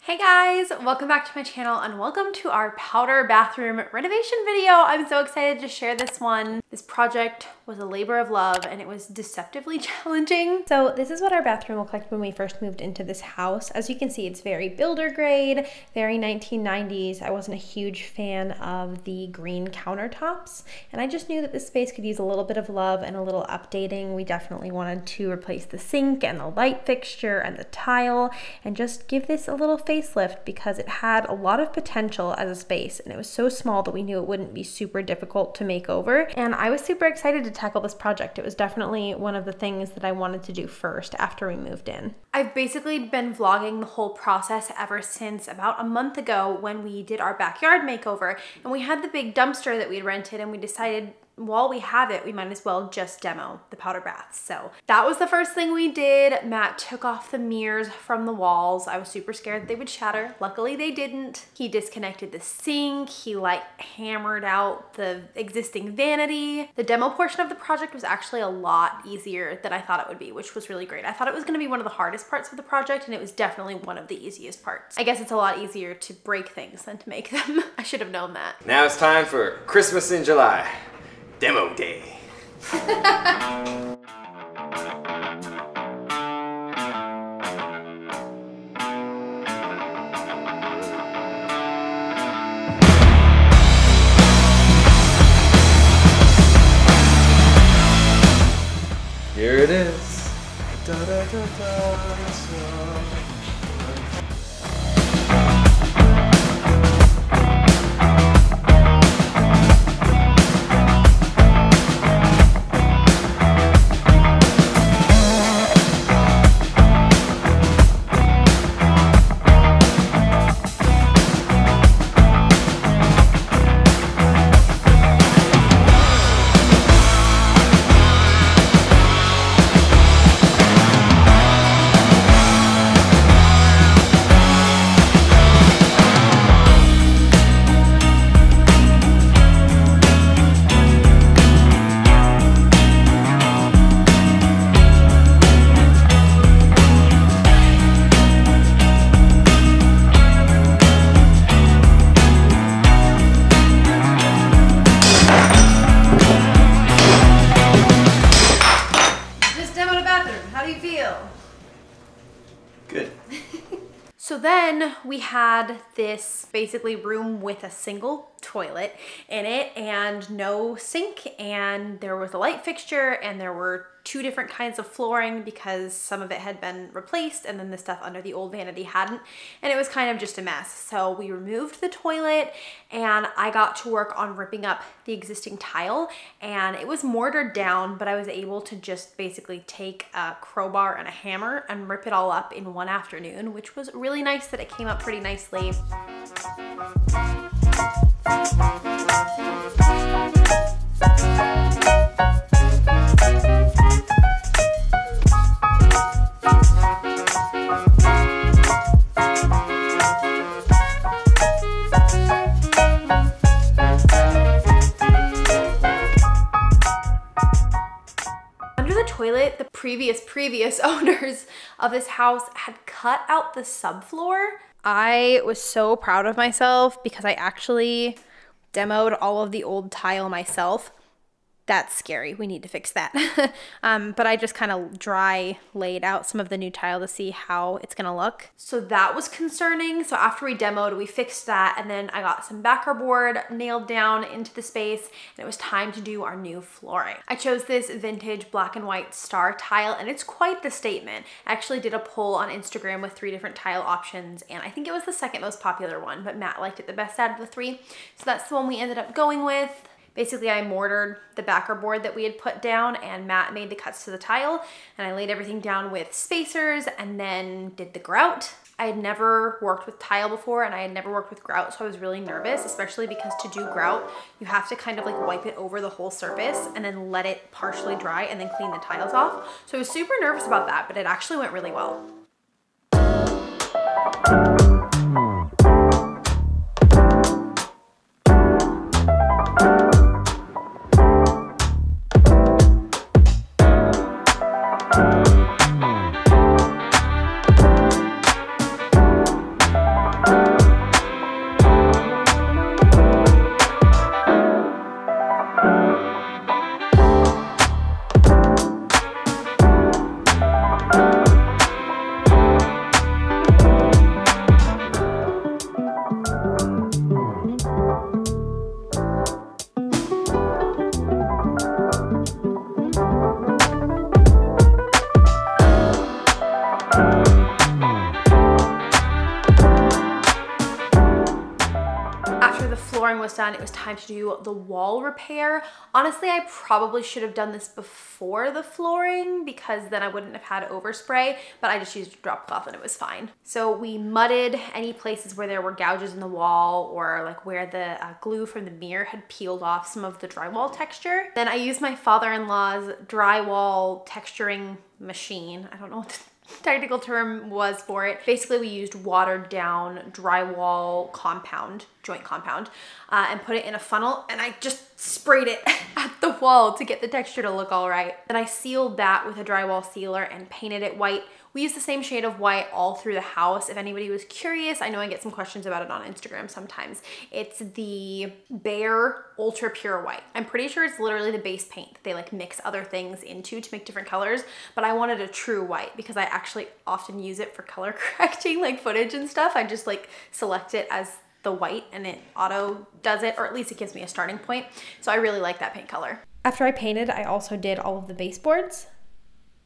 Hey guys, welcome back to my channel and welcome to our powder bathroom renovation video. I'm so excited to share this one. This project was a labor of love and it was deceptively challenging. So this is what our bathroom looked like when we first moved into this house. As you can see, it's very builder grade, very 1990s. I wasn't a huge fan of the green countertops, and I just knew that this space could use a little bit of love and a little updating. We definitely wanted to replace the sink and the light fixture and the tile and just give this a little facelift because it had a lot of potential as a space, and it was so small that we knew it wouldn't be super difficult to make over. And I was super excited to tackle this project. It was definitely one of the things that I wanted to do first after we moved in. I've basically been vlogging the whole process ever since about a month ago when we did our backyard makeover, and we had the big dumpster that we'd rented, and we decided while we have it, we might as well just demo the powder bath. So that was the first thing we did. Matt took off the mirrors from the walls. I was super scared that they would shatter. Luckily they didn't. He disconnected the sink. He hammered out the existing vanity. The demo portion of the project was actually a lot easier than I thought it would be, which was really great. I thought it was gonna be one of the hardest parts of the project, and it was definitely one of the easiest parts. I guess it's a lot easier to break things than to make them. I should have known that. Now it's time for Christmas in July. Demo day. Here it is. Da, da, da, da, Good. So then we had this basically room with a single toilet in it and no sink, and there was a light fixture, and there were two different kinds of flooring because some of it had been replaced and then the stuff under the old vanity hadn't, and it was kind of just a mess. So we removed the toilet and I got to work on ripping up the existing tile, and it was mortared down, but I was able to just basically take a crowbar and a hammer and rip it all up in one afternoon, which was really nice that it came up pretty nicely. Toilet, the previous owners of this house had cut out the subfloor. I was so proud of myself because I actually demoed all of the old tile myself. That's scary. We need to fix that. But I just kind of dry laid out some of the new tile to see how it's gonna look. So that was concerning. So after we demoed, we fixed that, and then I got some backer board nailed down into the space, and it was time to do our new flooring. I chose this vintage black and white star tile, and it's quite the statement. I actually did a poll on Instagram with 3 different tile options, and I think it was the second most popular one, but Matt liked it the best out of the 3. So that's the one we ended up going with. Basically, I mortared the backer board that we had put down, and Matt made the cuts to the tile, and I laid everything down with spacers and then did the grout. I had never worked with tile before, and I had never worked with grout, so I was really nervous, especially because to do grout, you have to kind of wipe it over the whole surface and then let it partially dry and then clean the tiles off. So I was super nervous about that, but it actually went really well. flooring was done, it was time to do the wall repair. Honestly, I probably should have done this before the flooring because then I wouldn't have had overspray, but I just used a drop cloth and it was fine. So we mudded any places where there were gouges in the wall or like where the glue from the mirror had peeled off some of the drywall texture. Then I used my father-in-law's drywall texturing machine. I don't know what the technical term was for it. Basically, we used watered down drywall compound, joint compound, and put it in a funnel, and I just sprayed it at the wall to get the texture to look all right. Then I sealed that with a drywall sealer and painted it white. We use the same shade of white all through the house. If anybody was curious, I know I get some questions about it on Instagram sometimes. It's the Bare Ultra Pure White. I'm pretty sure it's literally the base paint that they like mix other things into to make different colors, but I wanted a true white because I actually often use it for color correcting like footage and stuff. I just like select it as the white and it auto does it, or at least it gives me a starting point. So I really like that paint color. After I painted, I also did all of the baseboards.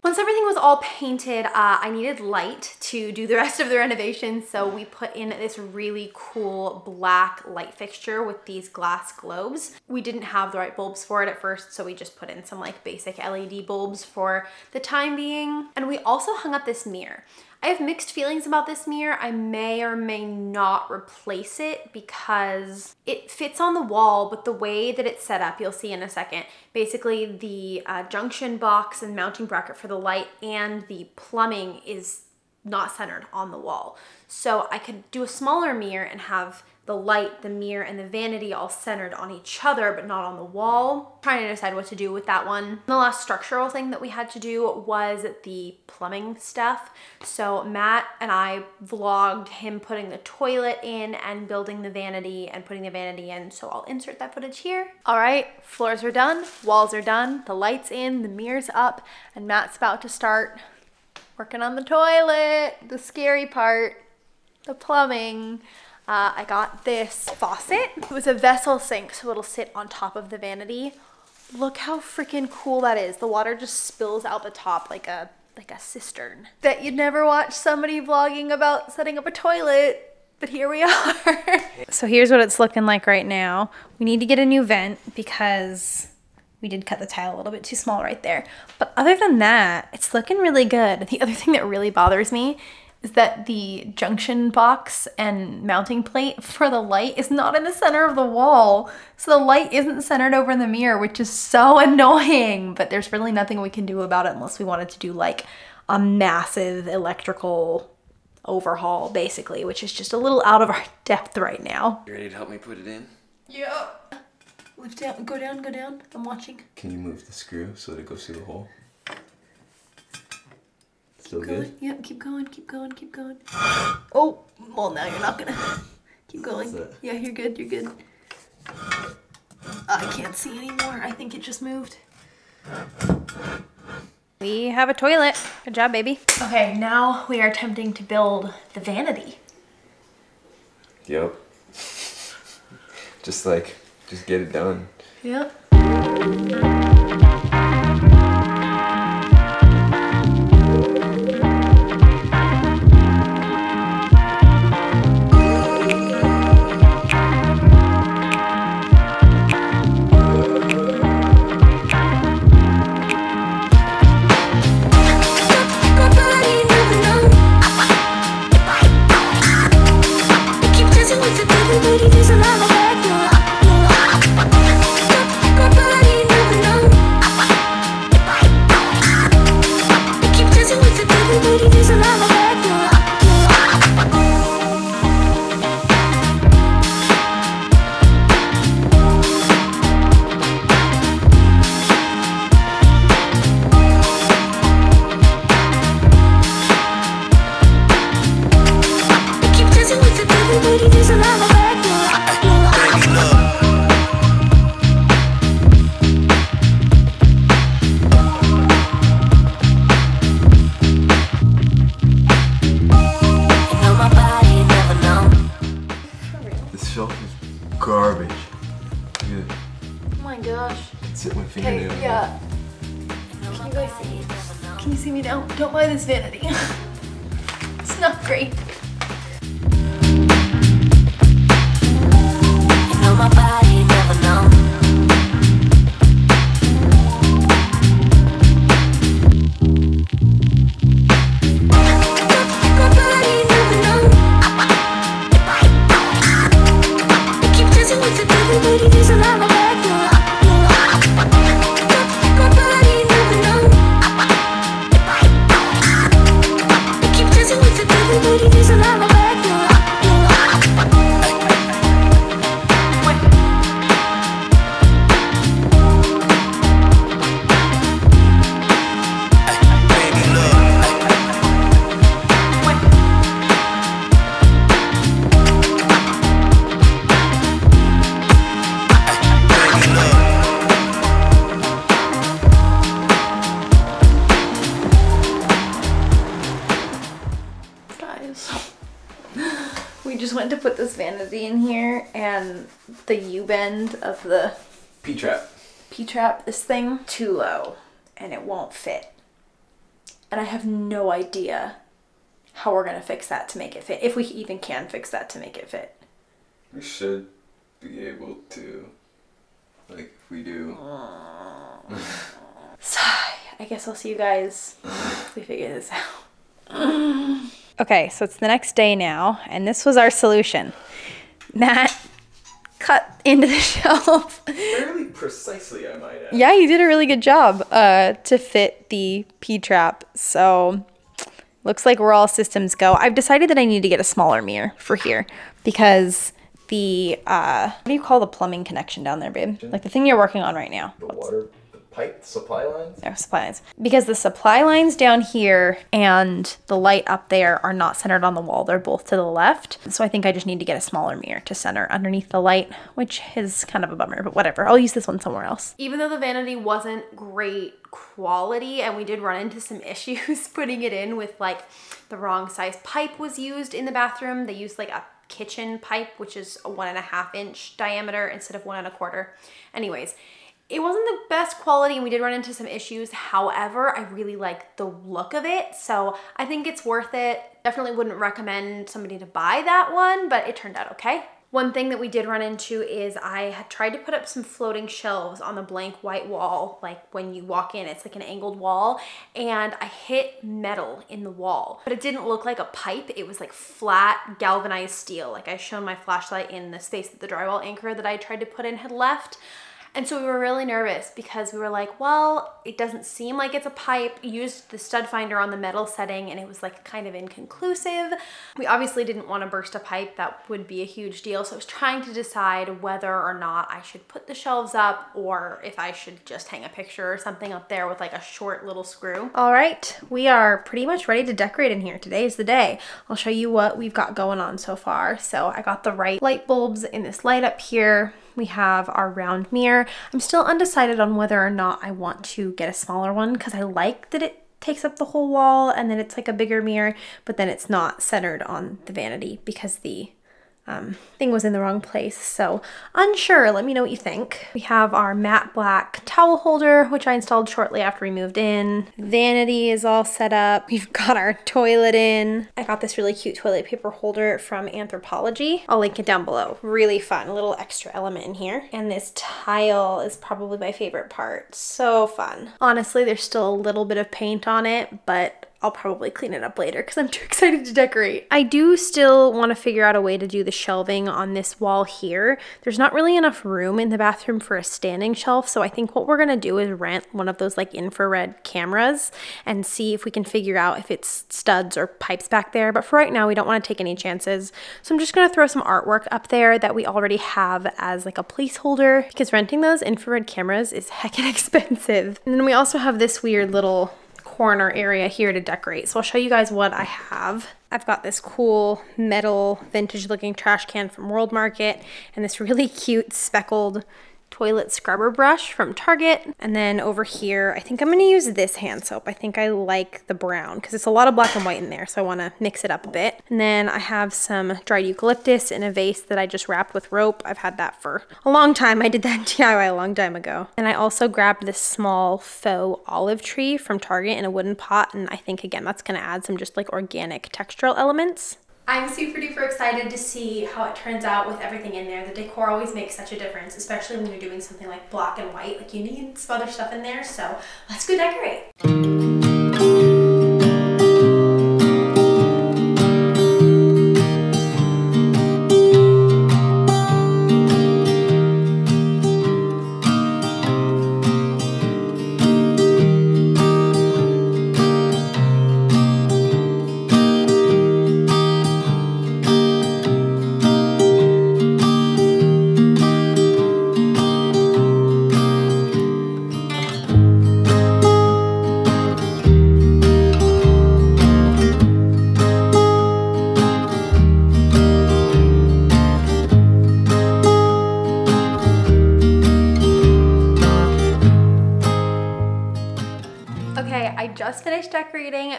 Once everything was all painted, I needed light to do the rest of the renovation, so we put in this really cool black light fixture with these glass globes. We didn't have the right bulbs for it at first, so we just put in some like basic LED bulbs for the time being. And we also hung up this mirror. I have mixed feelings about this mirror. I may or may not replace it because it fits on the wall, but the way that it's set up, you'll see in a second, basically the junction box and mounting bracket for the light and the plumbing is not centered on the wall. So I could do a smaller mirror and have the light, the mirror, and the vanity all centered on each other, but not on the wall. Trying to decide what to do with that one. The last structural thing that we had to do was the plumbing stuff. So Matt and I vlogged him putting the toilet in and building the vanity and putting the vanity in. So I'll insert that footage here. All right, floors are done, walls are done, the light's in, the mirror's up, and Matt's about to start working on the toilet, the scary part, the plumbing. I got this faucet. It was a vessel sink, so it'll sit on top of the vanity. Look how freaking cool that is. The water just spills out the top like a cistern. Bet you'd never watch somebody vlogging about setting up a toilet, but here we are. So here's what it's looking like right now. We need to get a new vent because we did cut the tile a little bit too small right there. But other than that, it's looking really good. The other thing that really bothers me is that the junction box and mounting plate for the light is not in the center of the wall. So the light isn't centered over in the mirror, which is so annoying, but there's really nothing we can do about it unless we wanted to do like a massive electrical overhaul basically, which is just a little out of our depth right now. You ready to help me put it in? Yeah. Lift down, go down, go down. I'm watching. Can you move the screw so that it goes through the hole? Still Keep going. good? Yep, keep going, keep going, keep going. Oh, well now you're not gonna. Keep going. Yeah, you're good, you're good. I can't see anymore. I think it just moved. We have a toilet. Good job, baby. Okay, now we are attempting to build the vanity. Yep. Just get it done. Yep. Garbage. Good. Oh my gosh. Sit my fingernail. Okay, yeah. Can you guys see? Can you see me now? Don't buy this vanity. It's not great. We just went to put this vanity in here and the U-bend of the P-trap, this thing, too low and it won't fit. And I have no idea how we're gonna fix that to make it fit. If we even can fix that to make it fit. We should be able to, like if we do. So, I guess I'll see you guys if we figure this out. Okay, so it's the next day now, and this was our solution. Matt cut into the shelf. Fairly precisely, I might add. Yeah, you did a really good job to fit the P-trap. So looks like we're all systems go. I've decided that I need to get a smaller mirror for here because the, what do you call the plumbing connection down there, babe? Like the thing you're working on right now. The water, the pipe, the supply lines? No, supply lines. Because the supply lines down here and the light up there are not centered on the wall. They're both to the left. So I think I just need to get a smaller mirror to center underneath the light, which is kind of a bummer, but whatever. I'll use this one somewhere else. Even though the vanity wasn't great quality and we did run into some issues putting it in with like the wrong size pipe was used in the bathroom. They used like a kitchen pipe, which is a 1.5 inch diameter instead of 1.25. Anyways, it wasn't the best quality and we did run into some issues. However, I really like the look of it. So I think it's worth it. Definitely wouldn't recommend somebody to buy that one, but it turned out okay. One thing that we did run into is I had tried to put up some floating shelves on the blank white wall. Like when you walk in, it's like an angled wall, and I hit metal in the wall, but it didn't look like a pipe. It was like flat galvanized steel. Like I shone my flashlight in the space that the drywall anchor that I tried to put in had left. And so we were really nervous because we were like, well, it doesn't seem like it's a pipe. Used the stud finder on the metal setting and it was like kind of inconclusive. We obviously didn't want to burst a pipe. That would be a huge deal. So I was trying to decide whether or not I should put the shelves up or if I should just hang a picture or something up there with like a short little screw. All right, we are pretty much ready to decorate in here. Today is the day. I'll show you what we've got going on so far. So I got the right light bulbs in this light up here. We have our round mirror. I'm still undecided on whether or not I want to get a smaller one because I like that it takes up the whole wall and then it's like a bigger mirror, but then it's not centered on the vanity because the thing was in the wrong place. So unsure, let me know what you think. We have our matte black towel holder, which I installed shortly after we moved in. Vanity is all set up. We've got our toilet in. I got this really cute toilet paper holder from Anthropologie. I'll link it down below. Really fun, a little extra element in here. And this tile is probably my favorite part. So fun. Honestly, there's still a little bit of paint on it, but I'll probably clean it up later because I'm too excited to decorate. I do still want to figure out a way to do the shelving on this wall here. There's not really enough room in the bathroom for a standing shelf, so I think what we're going to do is rent one of those like infrared cameras and see if we can figure out if it's studs or pipes back there. But for right now, we don't want to take any chances. So I'm just going to throw some artwork up there that we already have as like a placeholder because renting those infrared cameras is heckin' expensive. And then we also have this weird little corner area here to decorate. So I'll show you guys what I have. I've got this cool metal vintage looking trash can from World Market and this really cute speckled toilet scrubber brush from Target. And then over here, I think I'm going to use this hand soap. I think I like the brown because it's a lot of black and white in there, so I want to mix it up a bit. And then I have some dried eucalyptus in a vase that I just wrapped with rope. I've had that for a long time. I did that DIY a long time ago. And I also grabbed this small faux olive tree from Target in a wooden pot, and I think again that's going to add some just like organic textural elements. I'm super duper excited to see how it turns out with everything in there. The decor always makes such a difference, especially when you're doing something like black and white. Like you need some other stuff in there, so let's go decorate.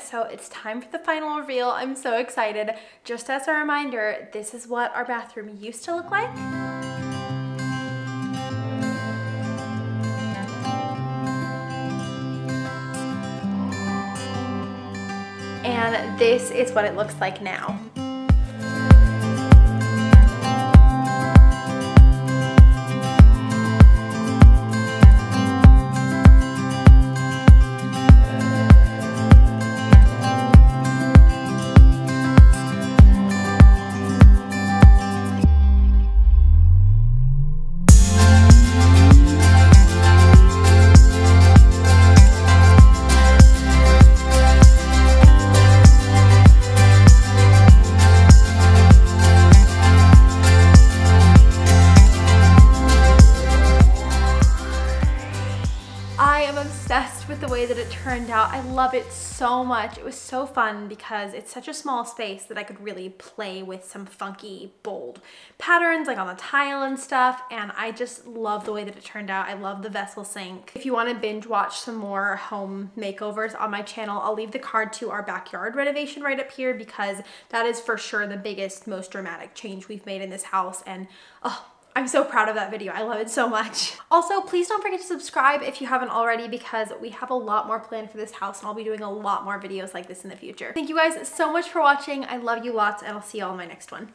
so it's time for the final reveal. I'm so excited. Just as a reminder, this is what our bathroom used to look like. And this is what it looks like now. With the way that it turned out. I love it so much. It was so fun because it's such a small space that I could really play with some funky, bold patterns like on the tile and stuff, and I just love the way that it turned out. I love the vessel sink. If you want to binge watch some more home makeovers on my channel, I'll leave the card to our backyard renovation right up here because that is for sure the biggest, most dramatic change we've made in this house, and oh, I'm so proud of that video. I love it so much. Also, please don't forget to subscribe if you haven't already because we have a lot more planned for this house and I'll be doing a lot more videos like this in the future. Thank you guys so much for watching. I love you lots and I'll see you all in my next one.